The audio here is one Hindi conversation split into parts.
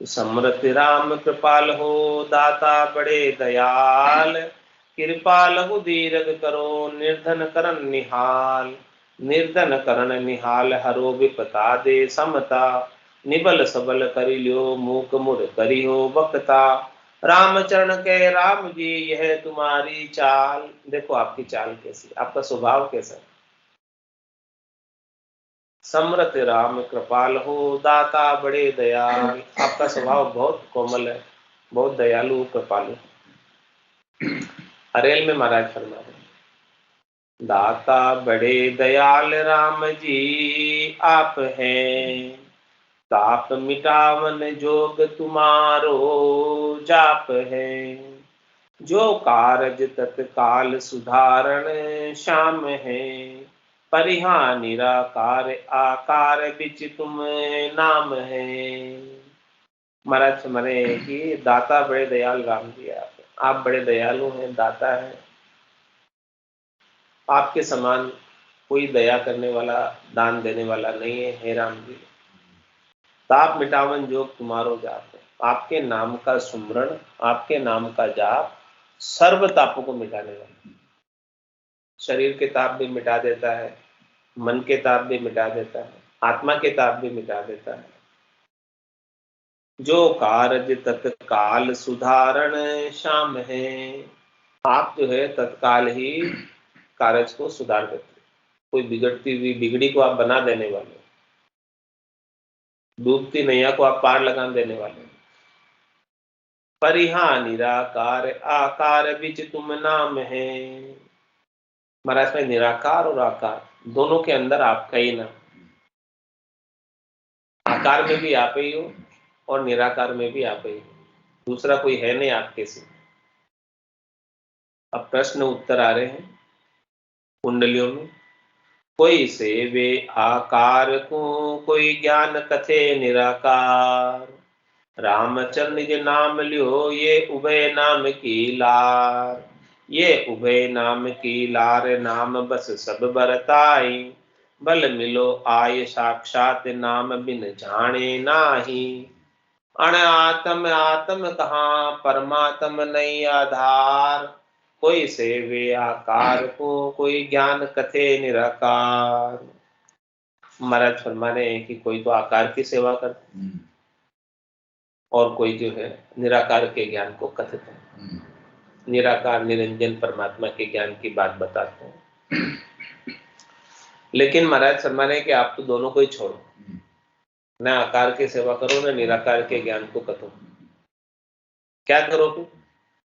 समृत राम कृपाल हो, दाता बड़े दयाल। कृपा लहु दीर्घ करो, निर्धन करन निहाल। निर्धन करन निहाल, हरो विपता दे समता। निबल सबल करि लियो, मूक मुड़ करि हो बकता। रामचरण के राम जी, यह तुम्हारी चाल। देखो आपकी चाल कैसी, आपका स्वभाव कैसा है। समृत राम कृपाल हो, दाता बड़े दयाल। आपका स्वभाव बहुत कोमल है, बहुत दयालु कृपालु। अरेल में महाराज फरमा रहे, दाता बड़े दयाल राम जी आप हैं। ताप मिटावन जोग तुम्हारो जाप है। जो कारज तत्काल सुधारण श्याम है। परिहा निराकार आकार बिच तुम नाम है। महाराज मरे कि दाता बड़े दयाल राम जी आप बड़े दयालु हैं, दाता हैं। आपके समान कोई दया करने वाला, दान देने वाला नहीं है, हे राम जी। ताप मिटावन जोग तुम्हारो जाप है। आपके नाम का सुमरण, आपके नाम का जाप सर्व तापों को मिटाने वाला। शरीर के ताप भी मिटा देता है, मन के ताप भी मिटा देता है, आत्मा के ताप भी मिटा देता है। जो कारज तत्काल सुधारण श्याम है। आप जो है तत्काल ही कारज को सुधार देते हैं। कोई बिगड़ती हुई बिगड़ी को आप बना देने वाले, डूबती नैया को आप पार लगा देने वाले। परिहा निराकार आकार बिच तुम नाम है। महाराज में निराकार और आकार दोनों के अंदर आपका ही नाम। आकार में भी आप ही हो और निराकार में भी आप ही हो, दूसरा कोई है नहीं आपके से। अब प्रश्न उत्तर आ रहे हैं कुंडलियों में। कोई सेवे आकार को, कोई ज्ञान कथे निराकार। रामचरण निज नाम लियो, ये उभय नाम की लार। ये उभय नाम की लार, नाम बस सब बरताई। बल मिलो आय साक्षात, नाम बिन जाने नाही। अण आत्म आत्म कहाँ, परमात्म नहीं आधार। कोई सेवे आकार को, कोई ज्ञान कथे निराकार। महाराज फरमा रहे हैं कि कोई तो आकार की सेवा करते और कोई जो है निराकार के ज्ञान को कथित है। निराकार निरंजन परमात्मा के ज्ञान की बात बताते हैं। लेकिन महाराज फरमा रहे हैं कि आप तो दोनों को ही छोड़ो, न आकार की सेवा करो न निराकार के ज्ञान को कथो। क्या करो फिर?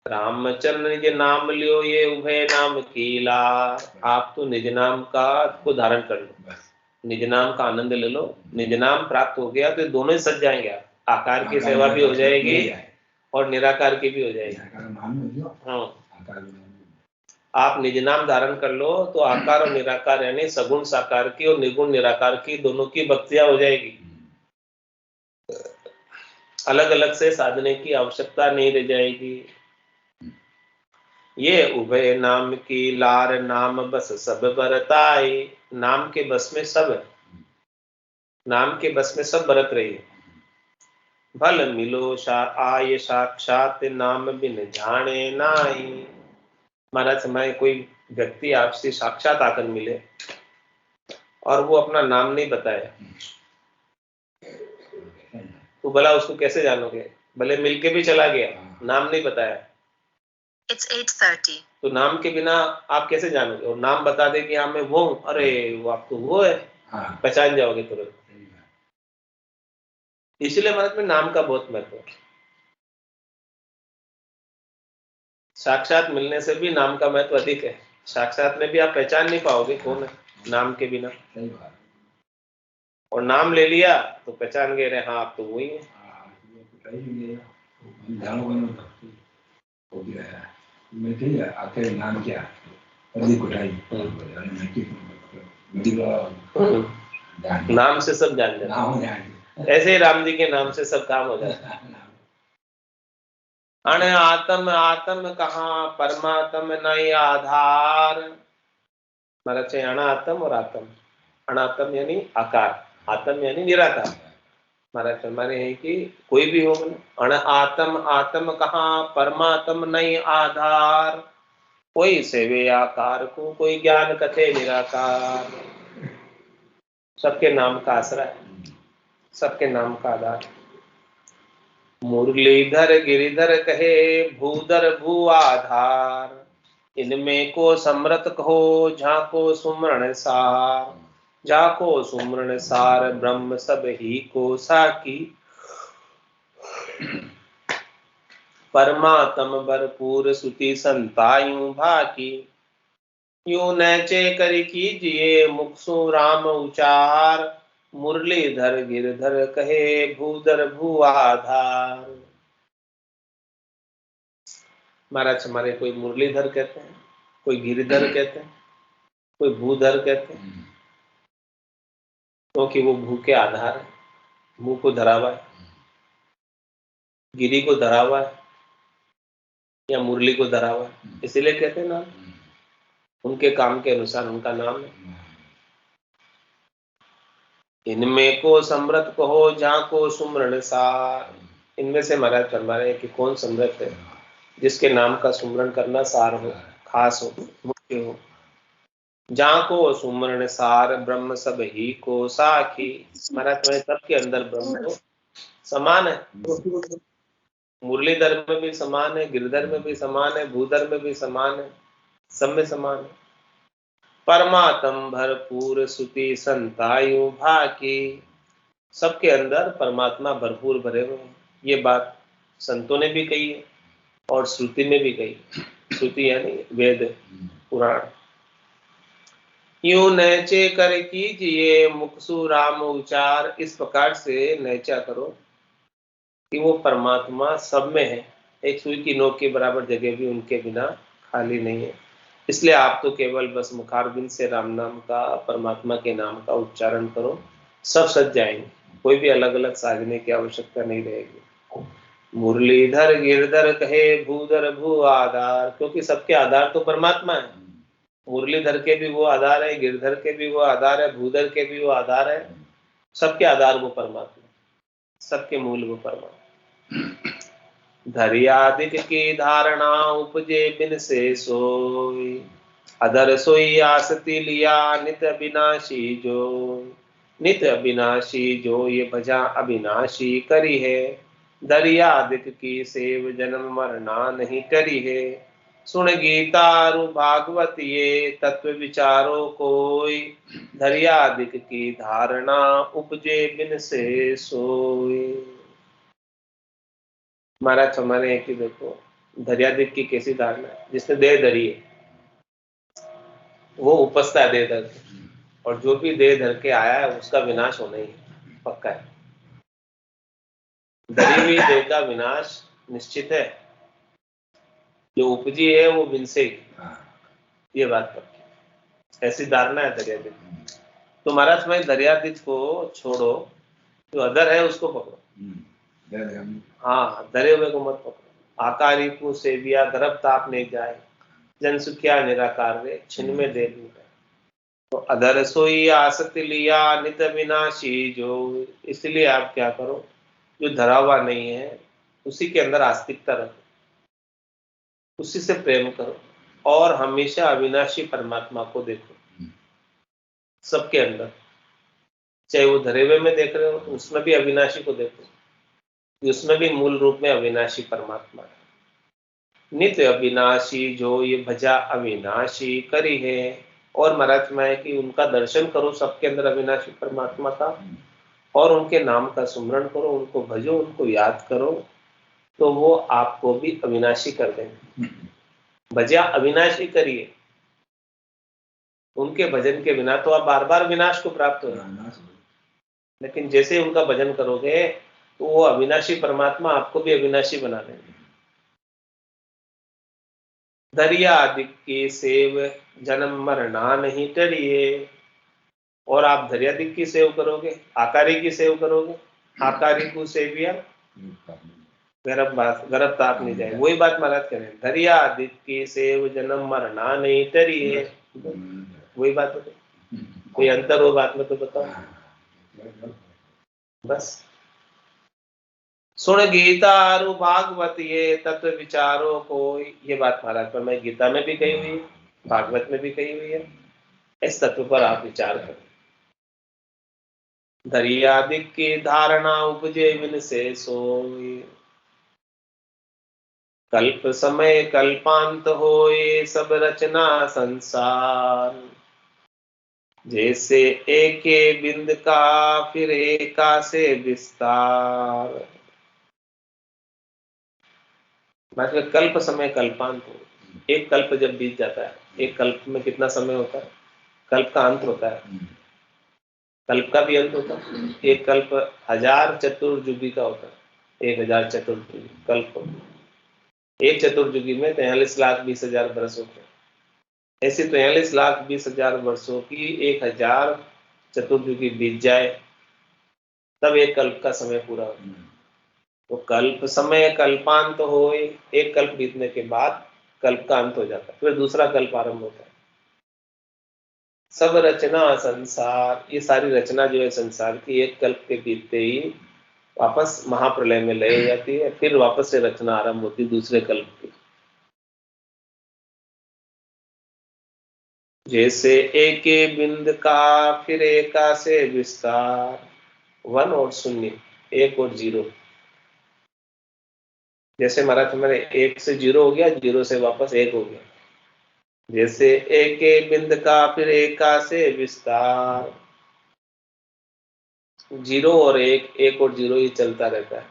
रामचरण निज नाम लियो, ये उभय नाम कीला। आप तो निज नाम का को धारण कर लो, निज नाम का आनंद ले लो। निज नाम प्राप्त हो गया तो दोनों ही सज जाएंगे। आप आकार की सेवा भी हो जाएगी और निराकार की भी हो जाएगी। हाँ, आप निज नाम धारण कर लो तो आकार और निराकार यानी सगुण साकार की और निर्गुण निराकार की दोनों की भक्तियां हो जाएगी। अलग अलग से साधने की आवश्यकता नहीं रह जाएगी। ये उभय नाम की लार, नाम बस सब बरताई। नाम के बस में सब है, नाम के बस में सब बरत रही है। भल मिलो आय साक्षात, नाम बिन जाने नाई। महाराज समय कोई व्यक्ति आपसे साक्षात आकर मिले और वो अपना नाम नहीं बताए तो भला उसको कैसे जानोगे? भले मिलके भी चला गया, नाम नहीं बताया। It's 8:30. तो नाम के बिना आप कैसे जानोगे? और नाम बता दे कि हाँ मैं वो हूँ, अरे वो आप तो वो है, पहचान जाओगे तुरंत। इसलिए महाराज में नाम का बहुत महत्व है। साक्षात मिलने से भी नाम का महत्व अधिक है। साक्षात में भी आप पहचान नहीं पाओगे कौन है नाम के बिना। और नाम ले लिया तो पहचान गए, रे हाँ आप तो वही है। आखिर नाम क्या? नाम से सब जान जाते। ऐसे ही राम जी के नाम से सब काम हो जाता है। अण आत्म आत्म कहाँ, परमात्म नहीं आधार। मतलब अण आत्म और आत्म। अनात्म यानी आकार, आत्म यानी निराकार। महाराज फरमा रहे हैं कि कोई भी हो, अण आत्म आत्म कहाँ परमात्म नहीं आधार, कोई सेवे आकार को कोई ज्ञान कथे निराकार। सबके नाम का आसरा है, सबके नाम का आधार। मुरलीधर गिरिधर कहे भूधर भू आधार, इनमें को समृत कहो झाको सुमरण सार, जाको सुमरण सार ब्रह्म सब ही को साकी, परमात्म भरपूर सुति संतायु भाकी, यूं नैचे करि कीजिए मुखसु राम उचार, मुरलीधर गिरधर कहे भूधर भू आधार। महाराज हमारे कोई मुरलीधर कहते हैं, कोई गिरधर कहते हैं, कोई भूधर कहते हैं, क्योंकि वो भू के आधार है, भू को धरा हुआ है, गिरी को धरा हुआ है या मुरली को धरा हुआ है, इसीलिए कहते हैं ना, उनके काम के अनुसार उनका नाम है। इनमें को समृत कहो जाको सुमरण सार, इनमें से महाराज फरमा रहे हैं कि कौन समृत है, जिसके नाम का सुमरण करना सार हो, खास हो, मुख्य हो। जाको सुमरण सार ब्रह्म सब ही को साखी, महाराज तुम्हें सबके अंदर ब्रह्म तो समान है, मुरलीधर में भी समान है, गिरधर में भी समान है, भूधर में भी समान है, सब में समान है। परमात्म भरपूर सुति संतायु भाकी, सबके अंदर परमात्मा भरपूर भरे हुए हैं। ये बात संतों ने भी कही है और श्रुति में भी कही। श्रुति यानी वेद पुराण। यूं नैचे कर कीजिए मुखसु राम उचार, इस प्रकार से नैचा करो कि वो परमात्मा सब में है, एक सुई की नोक के बराबर जगह भी उनके बिना खाली नहीं है। इसलिए आप तो केवल बस मुखारबिंद से राम नाम का, परमात्मा के नाम का उच्चारण करो, सब सज जाएंगे, कोई भी अलग अलग साजने की आवश्यकता नहीं रहेगी। मुरलीधर गिरधर कहे भूधर भू आधार, क्योंकि सबके आधार तो परमात्मा है। मुरलीधर के भी वो आधार है, गिरधर के भी वो आधार है, भूधर के भी वो आधार है, सबके आधार वो परमात्मा, सबके मूल वो परमात्मा। धर्यादिक की धारणा उपजे बिन से सोई, अधर सोई आसति लिया नित अविनाशी जो, नित अविनाशी जो ये भजा अविनाशी करी है, दरियादिक की सेव जन्म मरना नहीं करी है, सुन गीता रु भागवत ये तत्व विचारो कोई, दरियादिक की धारणा उपजे बिन से सोई। महाराज हमारे हैं कि देखो दरियादिक की कैसी धारणा है, जिसने देह धरी है वो उपजता है देह धर के, और जो भी देह धर के आया है उसका विनाश होना ही पक्का है। धरी हुई देह का विनाश निश्चित है, जो उपजी है वो विनसेगी, ये बात पक्की, ऐसी धारणा है दरियादिक। तो महाराज मैं दरियादिक को छोड़ो, जो अदर है उसको पकड़ो। हाँ, धरे हुए को मत पकड़ो। आकारी को सेविया गर्भ ताप नहीं जाए, जन सुखिया निराकार रे छिन में दे दूं। तो अधर सोई आसक्ति लिया नित विनाशी जो, इसलिए आप क्या करो, जो धरा हुआ नहीं है उसी के अंदर आस्तिकता रखो, उसी से प्रेम करो, और हमेशा अविनाशी परमात्मा को देखो सबके अंदर। चाहे वो धरे हुए में देख रहे हो तो उसमें भी अविनाशी को देखो, उसमें भी मूल रूप में अविनाशी परमात्मा है। नित्य अविनाशी जो ये भजा अविनाशी करी है, और महाराज में है कि उनका दर्शन करो सबके अंदर अविनाशी परमात्मा का, और उनके नाम का सुमरण करो, उनको भजो, उनको याद करो, तो वो आपको भी अविनाशी कर देंगे। भजा अविनाशी करिए, उनके भजन के बिना तो आप बार बार विनाश को प्राप्त हो, लेकिन जैसे उनका भजन करोगे तो वो अविनाशी परमात्मा आपको भी अविनाशी बना देंगे। दरिया आदिक की सेव जन्म मरना नहीं टरिए, और आप दरियादिक की सेव करोगे, आकारी की सेव करोगे, आकारी को सेविया गर्भ ताप नहीं जाए, वही बात महाराज कह रहे हैं, दरिया आदिक की सेव जन्म मरना नहीं टरिए, वही बात बताओ, कोई अंतर हो बात में तो बताओ। बस सुन गीता रु भागवत ये तत्व विचारो कोई। ये बात महाराज पर मैं गीता में भी कही हुई है, भागवत में भी कही हुई है। इस तत्व पर आप विचार करें। दरियादिक की धारणा उपजे विन से सोई, कल्प समय कल्पांत होए सब रचना संसार। जैसे एके बिंद का फिर एका से विस्तार। मतलब कल्प समय कल्पांत हो। एक कल्प जब बीत जाता है, एक कल्प में कितना समय होता है? कल्प का अंत होता है, कल्प का भी अंत होता है। एक कल्प 1000 चतुर्युगी का होता है, 1000 चतुर्युगी कल्प होता है। एक चतुर्युगी में 43,20,000 वर्ष होते हैं। ऐसे 43,20,000 वर्षों की 1000 चतुर्युगी बीत जाए तब एक कल्प का समय पूरा होता है। तो कल्प समय कल्पांत हो, एक कल्प बीतने के बाद कल्प का अंत हो जाता है, फिर दूसरा कल्प आरंभ होता है। सब रचना संसार, ये सारी रचना जो है संसार की एक कल्प के बीतते ही वापस महाप्रलय में लय जाती है, फिर वापस से रचना आरंभ होती है दूसरे कल्प की। जैसे एक बिंद का फिर एका से विस्तार, 1 और 0, 1 और 0। जैसे महाराज हमारे 1 से 0 हो गया, 0 से वापस 1 हो गया। जैसे एक बिंद का फिर एका से विस्तार, 0 और 1, 1 और 0 ही चलता रहता है।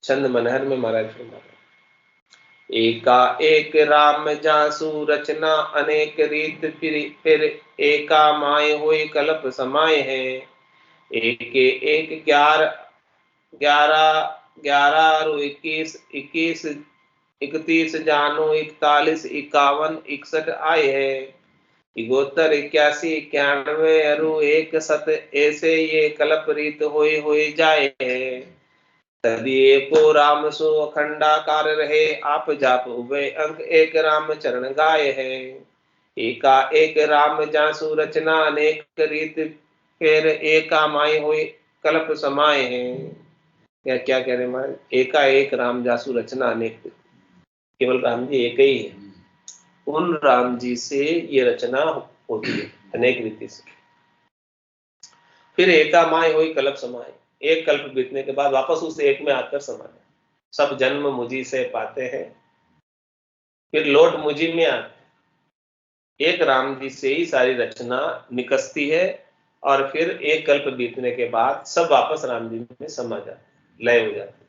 छंद मनहर में महाराज फरमाते एका एक राम जासु रचना अनेक रीत फिर एका माय होई कल्प समाय है। एक एक 11 11 और 21 21 31 जानो 41 51 61 आए है। इगोत्तर 81 91 अरु 1 सत ऐसे ये कल्प रीत होए जाए है। तदि एको राम सो अखंडाकार रहे आप जाप उभय अंक एक राम चरण गाय है। एका एक राम जासु रचना अनेक रीत फिर एका माय होए कल्प समाये है। या क्या कह रहे हैं? एका एक राम जासु रचना अनेक, केवल राम जी एक ही है, उन राम जी से ये रचना होती है अनेक रीति से। फिर एका माय होई कल्प समाये, एक कल्प बीतने के बाद वापस उस एक में आकर समाये। सब जन्म मुझी से पाते हैं, फिर लौट मुझी में आते। एक राम जी से ही सारी रचना निकसती है और फिर एक कल्प बीतने के बाद सब वापस राम जी में समा जाते, लय हो जाते।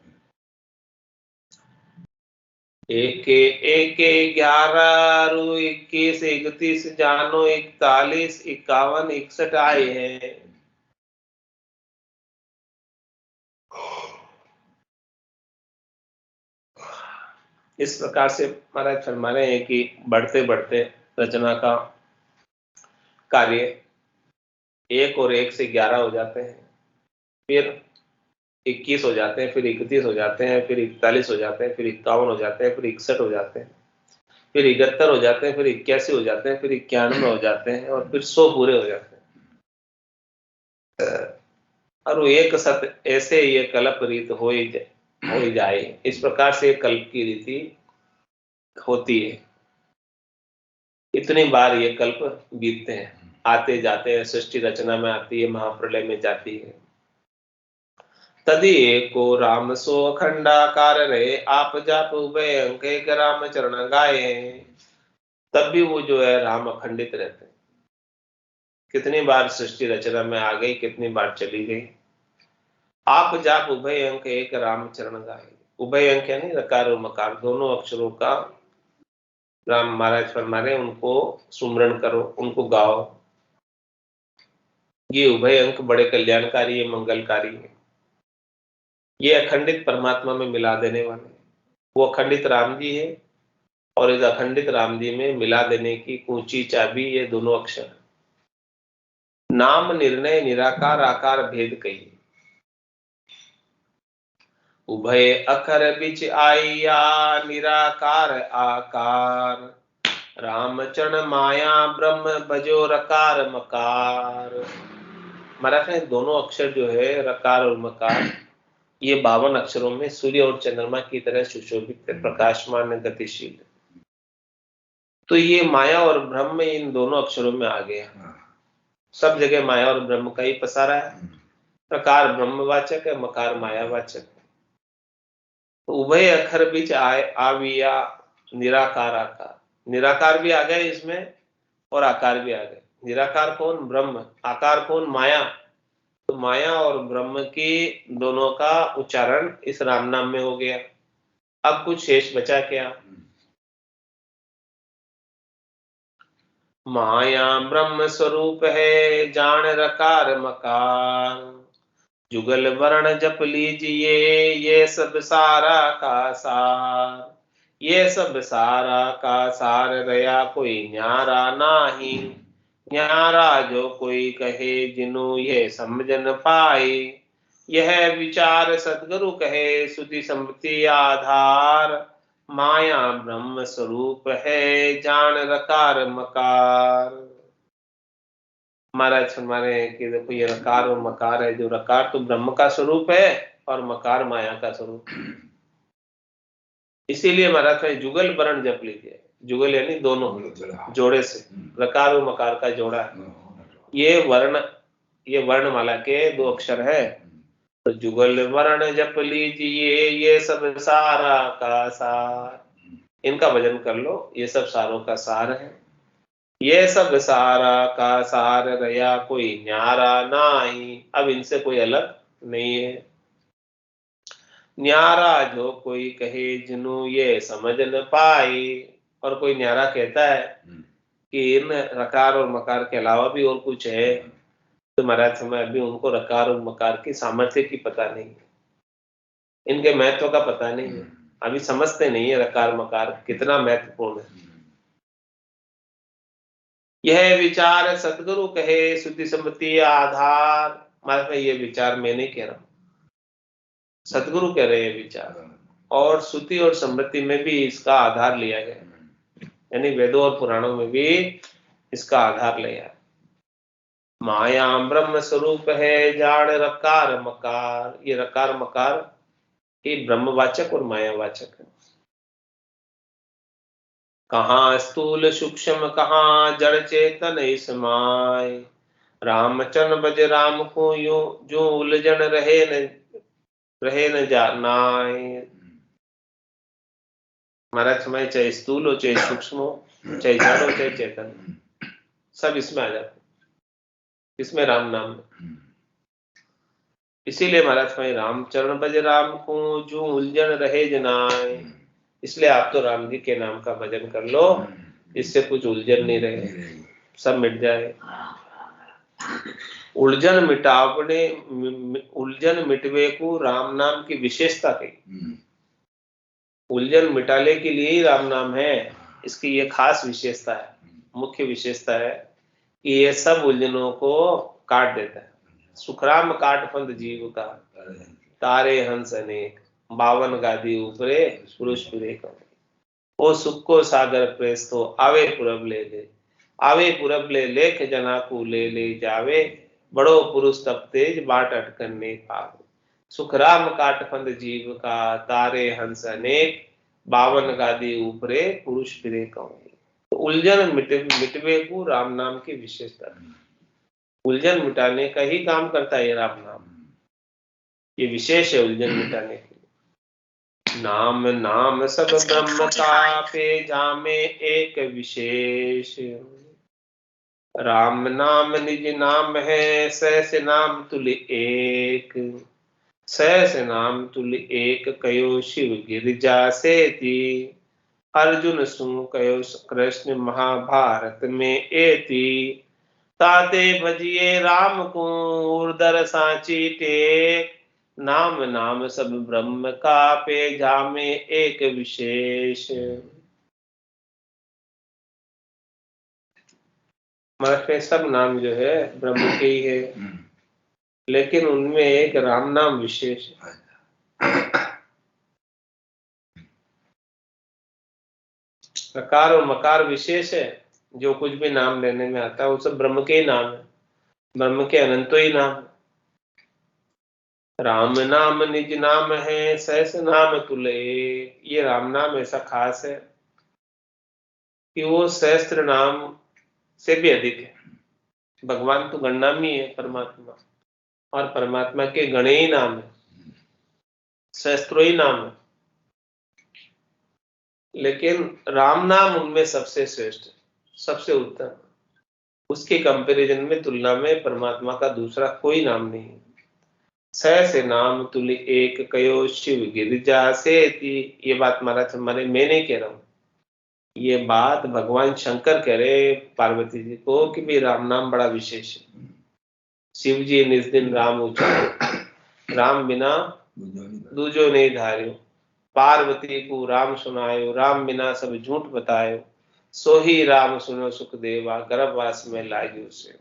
एक एक 11 रु 21 31 जानो 41 51 61 आए हैं। इस प्रकार से महाराज फरमा रहे हैं कि बढ़ते बढ़ते रचना का कार्य 1 और 1 से 11 हो जाते हैं, फिर 21 हो जाते हैं, फिर 31 हो जाते हैं, फिर 41 हो जाते हैं, फिर 51 हो जाते हैं, फिर 61 हो जाते हैं, फिर 71 हो जाते हैं, फिर 81 हो जाते हैं, फिर 91 हो जाते हैं और फिर 100 पूरे हो जाते हैं। और वो एक सत ऐसे ये कल्प रीत हो ही जाए। इस प्रकार से कल्प की रीति होती है। इतनी बार ये कल्प बीतते हैं, आते जाते हैं, सृष्टि रचना में आती है, महाप्रलय में जाती है। तदि एको राम सो अखंडाकार रहे आप जाप उभय अंक एक राम चरण गाए। तब भी वो जो है राम अखंडित रहते हैं। कितनी बार सृष्टि रचना में आ गई, कितनी बार चली गई। आप जाप उभय अंक एक राम चरण गाए। उभय अंक यानी रकार और मकार दोनों अक्षरों का राम महाराज फरमा रहे, उनको सुमरण करो, उनको गाओ। ये उभय अंक बड़े कल्याणकारी है, मंगलकारी है। ये अखंडित परमात्मा में मिला देने वाले, वो अखंडित राम जी है और इस अखंडित राम जी में मिला देने की ऊंची चाबी ये दोनों अक्षर। नाम निर्णय निराकार आकार भेद कही, उभय अखर बिच आइया निराकार आकार। रामचरण माया ब्रह्म भजो रकार मकार। महाराज ने दोनों अक्षर जो है रकार और मकार, ये 52 अक्षरों में सूर्य और चंद्रमा की तरह सुशोभित, प्रकाशमान, गतिशील। तो ये माया और ब्रह्म इन दोनों अक्षरों में आ गया। सब जगह माया और ब्रह्म का ही पसारा है। प्रकार ब्रह्मवाचक है, मकार मायावाचक है। तो उभय अक्षर बीच आविया निराकार आकार, निराकार भी आ गए इसमें और आकार भी आ गए। निराकार कौन? ब्रह्म। आकार कौन? माया। तो माया और ब्रह्म की दोनों का उच्चारण इस राम नाम में हो गया। अब कुछ शेष बचा क्या? माया ब्रह्म स्वरूप है, जान रकार मकार, जुगल वर्ण जप लीजिए, ये सब सारा का सार। ये सब सारा का सार रया, कोई न्यारा नाही। न्यारा जो कोई कहे, जिनु ये समझ न पाए। यह विचार सदगुरु कहे, सुधि सम्मति आधार। माया ब्रह्म स्वरूप है, जान रकार मकार। महाराज फरमा रहे हैं कि देखो ये रकार और मकार है। जो रकार तो ब्रह्म का स्वरूप है और मकार माया का स्वरूप। इसीलिए महाराज का जुगल वर्ण जप लीजिए। जुगल यानी दोनों जोड़े से, रकार और मकार का जोड़ा है। ये वर्णमाला के 2 अक्षर है। तो जुगल वर्ण जप लीजिए, ये सब सारा का सार। इनका भजन कर लो, ये सब सारों का सार है। ये सब सारा का सार रया, कोई न्यारा नाही। अब इनसे कोई अलग नहीं है। न्यारा जो कोई कहे, जिनु ये समझ न पाए। और कोई न्यारा कहता है कि इन रकार और मकार के अलावा भी और कुछ है, तो महाराज समय अभी उनको रकार और मकार की सामर्थ्य की पता नहीं है, इनके महत्व का पता नहीं है। अभी समझते नहीं है रकार मकार कितना महत्वपूर्ण है। यह विचार सदगुरु कहे, सुधि सम्मति आधार। महाराज ये विचार मैं नहीं कह रहा हूं, सदगुरु कह रहे हैं विचार। और श्रुति और सम्मति में भी इसका आधार लिया गया, यानी वेदों और पुराणों में भी इसका आधार लिया। माया ब्रह्म स्वरूप है, जान रकार मकार। ये रकार मकार ये ब्रह्मवाचक और मायावाचक है। कहाँ स्थूल सूक्ष्म, कहाँ जड़ चेतन इसमाय। रामचंद्र बज राम को यूं जो उलझन रहे न जानाय। महाराज समय चाहे स्थूल हो, चाहे सूक्ष्म हो, चाहे जड़ हो, चाहे चेतन, सब इसमें आ जाते, इसमें राम नाम में। इसीलिए महाराज भाई रामचरण बज राम को जो उलझन रहे जनाए। इसलिए आप तो राम जी के नाम का भजन कर लो, इससे कुछ उलझन नहीं रहे, सब मिट जाए। उलझन मिटावने, उलझन मिटवे को राम नाम की विशेषता कही। उलझन मिटाने के लिए ही राम नाम है। इसकी ये खास विशेषता है, मुख्य विशेषता है कि ये सब उलझनों को काट देता है। सुखराम काट फंद जीव का, तारे हंस अनेक। 52 गादी ऊपरे, पुरुष फिरे कौन। ओ सुख को सागर प्रेस तो आवे पुरब ले ले। आवे पुरब ले लेख जना को ले जावे। बड़ो पुरुष तब तेज बाट अटकने पावे। सुखराम काट फंद जीव का, तारे हंस अनेक। 52 गादी ऊपरे, पुरुष फिरे कौन। तो उलझन मिटवे को राम नाम की विशेषता है। उलझन मिटाने का ही काम करता है ये राम नाम, ये विशेष है उलझन मिटाने के लिए। नाम नाम सब ब्रह्म का, पे जामे एक विशेष। राम नाम निज नाम है, सहस नाम तुल एक। सहस नाम तुल एक, कयो शिव गिरिजा से ती। अर्जुन सु कयो कृष्ण महाभारत में एती। ताते भजिए राम को, उर्दर सांची टेक। नाम नाम सब ब्रह्म का, पे जामे एक विशेष। मतलब सब नाम जो है ब्रह्म के ही है, लेकिन उनमें एक राम नाम विशेष है। प्रकार और मकार विशेष है। जो कुछ भी नाम लेने में आता है वो सब ब्रह्म के ही नाम है। ब्रह्म के अनंतो ही नाम। राम नाम निज नाम है, सहस नाम तुले। ये राम नाम ऐसा खास है कि वो सहस्त्र नाम से भी अधिक है। भगवान तो गणनामी है परमात्मा, और परमात्मा के गणे ही नाम है, सहस्त्रों ही नाम है। लेकिन राम नाम उनमें सबसे श्रेष्ठ है, सबसे उत्तम। उसके कंपैरिजन में, तुलना में परमात्मा का दूसरा कोई नाम नहीं है। सहस नाम तुल्य एक कयो शिव गिरिजा से। ये बात महाराज हमारे, मैं नहीं कह रहा हूं, ये बात भगवान शंकर कह रहे पार्वती जी को कि भाई राम नाम बड़ा विशेष है। शिव जी निज दिन राम उचारे, राम बिना दूजो नहीं धार्यो। पार्वती को राम सुनायो, राम बिना सब झूठ बतायो। सो ही राम सुनो सुख देवा, गर्भवास में लागे उसे।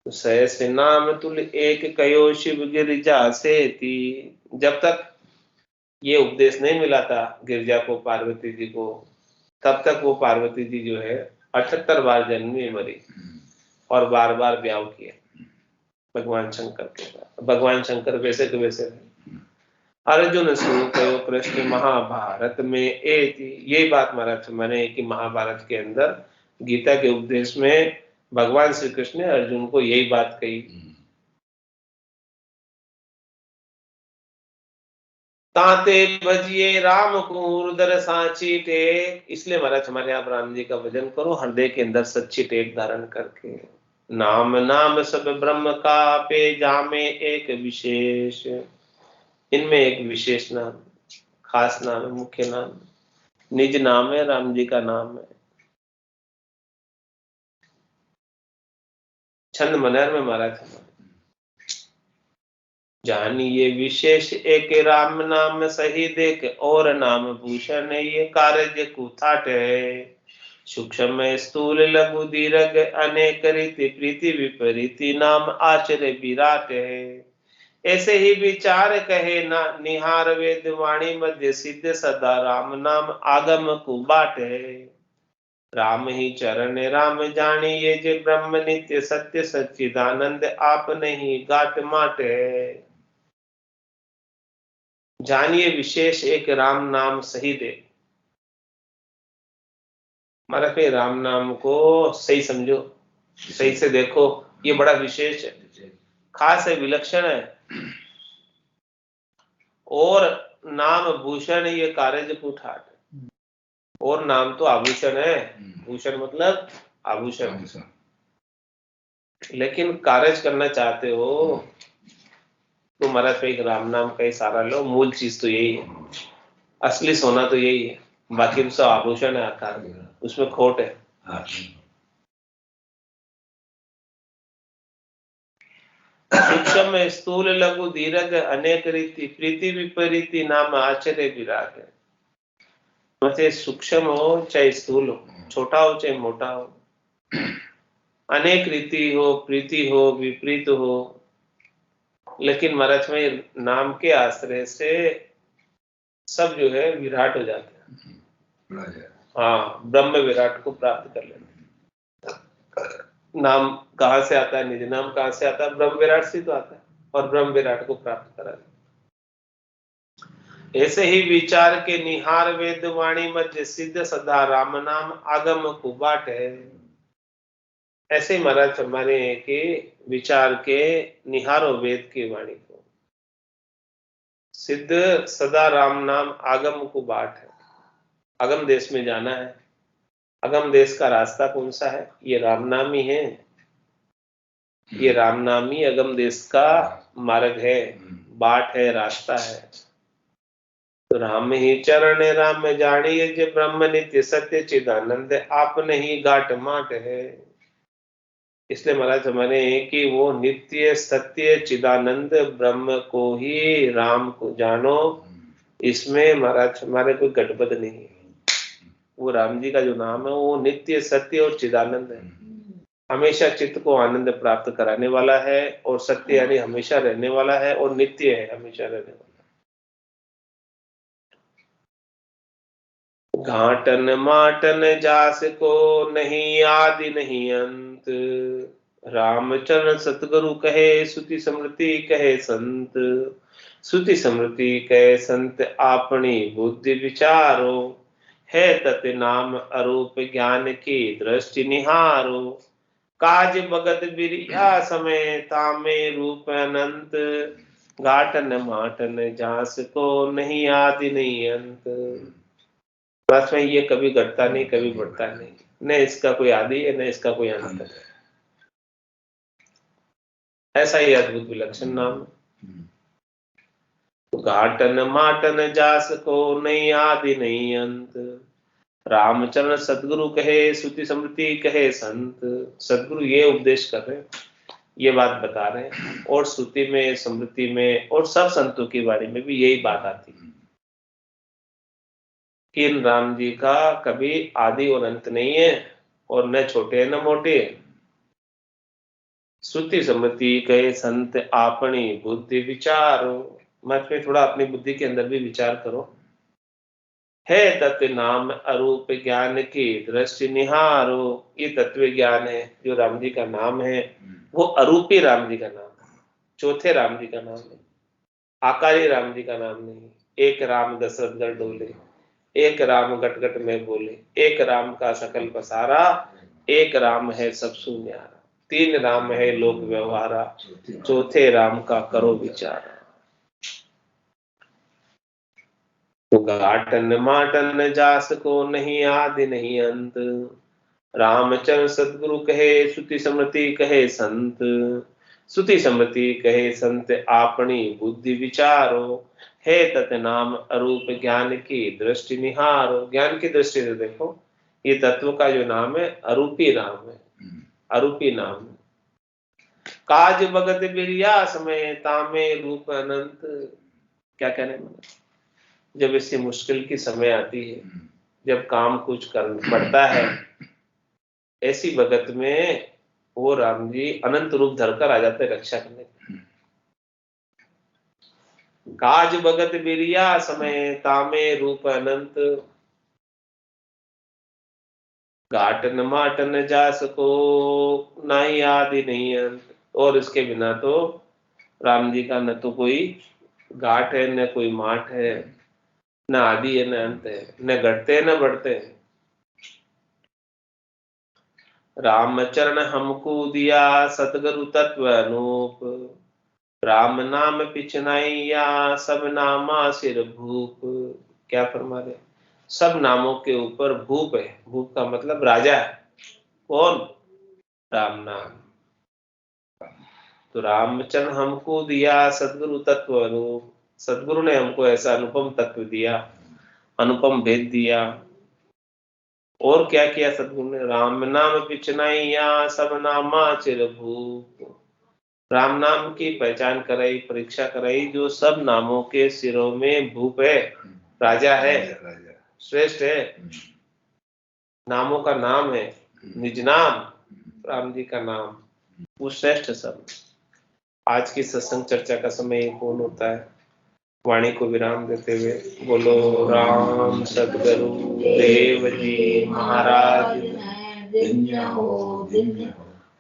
तो सहस नाम तुल एक कयो शिव गिरिजा सेती। जब तक ये उपदेश नहीं मिला था गिरिजा को, पार्वती जी को, तब तक वो पार्वती जी जो है 78 बार जन्मी मरी और बार बार ब्याह किया भगवान शंकर के साथ। भगवान शंकर वैसे के वैसे थे। अर्जुन सुनो कयो कृष्ण महाभारत में एति। यही बात महाराज मैंने कि महाभारत के अंदर गीता के उपदेश में भगवान श्री कृष्ण ने अर्जुन को यही बात कही। ताते भजिए राम को हृदय सांची टेक। इसलिए महाराज हमारे आप राम जी का भजन करो हृदय के अंदर सच्ची टेक धारण करके। नाम नाम सब ब्रह्म का पे जामे एक विशेष। इनमें एक विशेष नाम, खास नाम है, मुख्य नाम, निज नाम है, राम जी का नाम है। छंद मनहर में महाराज जानिए विशेष एक राम नाम सही देख, और नाम भूषण ये कार्य कुथाट है। सूक्ष्म स्थूल लघु दीर्घ अनेक रीति प्रीति विपरीति नाम आश्चर्य विराट है। ऐसे ही विचार कहे ना निहार वेद वाणी मध्य सिद्ध सदा राम नाम आगम कुबाट है। राम ही चरण राम जानी ये जे ब्रह्म नित्य सत्य सच्चिदानंद आप नहीं गाट माट है। जानिए विशेष एक राम नाम सही दे। हमारा फिर राम नाम को सही समझो, सही से देखो, ये बड़ा विशेष है, खास है, विलक्षण है। और नाम भूषण ये कार्य कुठाट। और नाम तो आभूषण है, भूषण मतलब आभूषण। लेकिन कार्य करना चाहते हो तो महाराज एक राम नाम का ही सहारा लो। मूल चीज तो यही है, असली सोना तो यही है, बाकी तो सब आभूषण है, आकार उसमें खोट है। सूक्ष्म स्थूल लघु दीर्घ अनेक रीति प्रीति विपरीति नाम आश्चर्य विराग है। चाहे सूक्ष्म हो चाहे स्थूल हो, छोटा हो चाहे मोटा हो, अनेक रीति हो, प्रीति हो, विपरीत हो, लेकिन महाराज में नाम के आश्रय से सब जो है विराट हो जाते हैं। हाँ, ब्रह्म विराट को प्राप्त कर लेते। नाम कहाँ से आता है, निज नाम कहाँ से आता है, ब्रह्म विराट से तो आता है, और ब्रह्म विराट को प्राप्त करा। ऐसे ही विचार के निहार वेद वाणी मध्य सिद्ध सदा राम नाम आगम कुबाट है। ऐसे महाराज हमारे के विचार के निहारो वेद की वाणी को, सिद्ध सदा राम नाम आगम कुबाट है। अगम देश में जाना है, अगम देश का रास्ता कौन सा है, ये राम नाम ही है। ये राम नाम ही अगम देश का मार्ग है, बाट है, रास्ता है। तो राम ही चरण राम जानिए जे ब्रह्म नित्य सत्य चिदानंद आप नहीं गाट माट है। इसलिए महाराज हमारे कि वो नित्य सत्य चिदानंद ब्रह्म को ही राम को जानो। इसमें महाराज हमारे कोई गड़बड़ नहीं है। वो राम जी का जो नाम है वो नित्य सत्य और चिदानंद है, हमेशा चित्त को आनंद प्राप्त कराने वाला है, और सत्य यानी हमेशा रहने वाला है, और नित्य है, हमेशा रहने वाला। घाटन माटन जास को नहीं आदि नहीं अंत। रामचरण सतगुरु कहे श्रुति स्मृति कहे संत, श्रुति स्मृति कहे संत आपनी बुद्धि विचारो, है तत् नाम अरूप ज्ञान की दृष्टि निहारो, काज भगत बिरिया समय तामे रूप अनंत, घाटन माटन जास को नहीं आदि नहीं अंत। बस में ये कभी घटता नहीं कभी बढ़ता नहीं, न इसका कोई आदि है न इसका कोई अंत है। ऐसा ही अद्भुत विलक्षण नाम। घाटन माटन जास को नहीं आदि नहीं अंत, रामचरण सदगुरु कहे श्रुति स्मृति कहे संत। सदगुरु ये उपदेश कर रहे हैं, ये बात बता रहे हैं, और श्रुति में स्मृति में और सब संतों की वाणी में भी यही बात आती है कि इन राम जी का कभी आदि और अंत नहीं है, और न छोटे न मोटे। श्रुति स्मृति कहे संत आपनी बुद्धि विचारो, मत में थोड़ा अपनी बुद्धि के अंदर भी विचार करो। है तत्व नाम अरूप ज्ञान की दृष्टि निहारो, ये तत्व ज्ञान है जो राम जी का नाम है, वो अरूपी राम जी का नाम है, चौथे राम जी का नाम है, आकारी राम जी का नाम नहीं। एक राम दशरथ गढ़ डोले, एक राम गट गट में बोले, एक राम का सकल पसारा, एक राम है सब सुन्यारा, तीन राम है लोक व्यवहारा, चौथे राम का करो विचारा। तो घाटन माटन जास को नहीं आदि नहीं अंत, रामचरण सदगुरु कहे श्रुति स्मृति कहे संत, श्रुति स्मृति कहे संत आपनी बुद्धि विचारो, है तत् नाम अरूप ज्ञान की दृष्टि निहारो। ज्ञान की दृष्टि से देखो, ये तत्व का जो नाम है अरूपी नाम है, अरूपी नाम है। काज भगत बिरिया समय तामे रूप अनंत। क्या कहने में, जब इससे मुश्किल की समय आती है, जब काम कुछ कर पड़ता है, ऐसी भगत में वो राम जी अनंत रूप धरकर आ जाते रक्षा करने। काज भगत बिरिया समय तामे रूप अनंत, घाटन माटन जास को नहीं आदि नहीं अंत। और इसके बिना तो राम जी का न तो कोई घाट है न कोई माट है, न आदि है न अंत है, न घटते न बढ़ते हैं। रामचरण हमको दिया सतगुरु तत्व अनूप, राम नाम पिछनाइया सब नामा सिर भूप। क्या फरमा रहे, सब नामों के ऊपर भूप है। भूप का मतलब राजा है। कौन, राम नाम। तो रामचरण हमको दिया सतगुरु तत्व अनूप, सदगुरु ने हमको ऐसा अनुपम तत्व दिया, अनुपम भेद दिया। और क्या किया सदगुरु ने, राम नाम पिछनाइया सब नामा चिर भूप, राम नाम की पहचान कराई, परीक्षा कराई, जो सब नामों के सिरों में भूप है, राजा है, श्रेष्ठ है, नामों का नाम है, निज नाम राम जी का नाम, वो श्रेष्ठ सब। आज की सत्संग चर्चा का समय पूर्ण होता है। वाणी को विराम देते हुए बोलो राम सद्गुरु देव जी महाराज,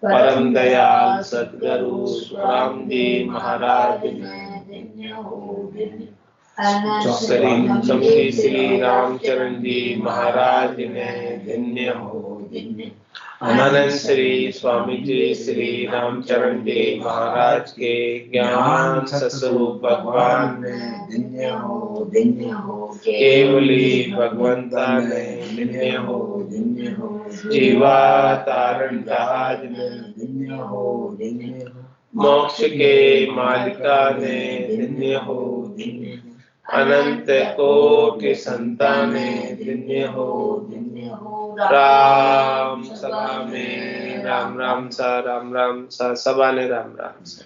परम दयाल सद्गुरु सुखराम जी महाराज, श्री रामचरण जी महाराज ने धन्य हो। अनंत श्री स्वामी जी श्री रामचरण जी महाराज के ज्ञान स्वरूप भगवान ने धन्य हो, धन्य हो। केवली भगवंता ने धन्य हो, धन्य हो। जीवा तारण जहाज ने धन्य हो, धन्य हो। मोक्ष के मालिका ने धन्य हो, धन्य हो। अनंत कोटि संताने धन्य हो, धन्य हो। राम सभा में राम राम सा, राम राम सा, सभा ने राम राम सा।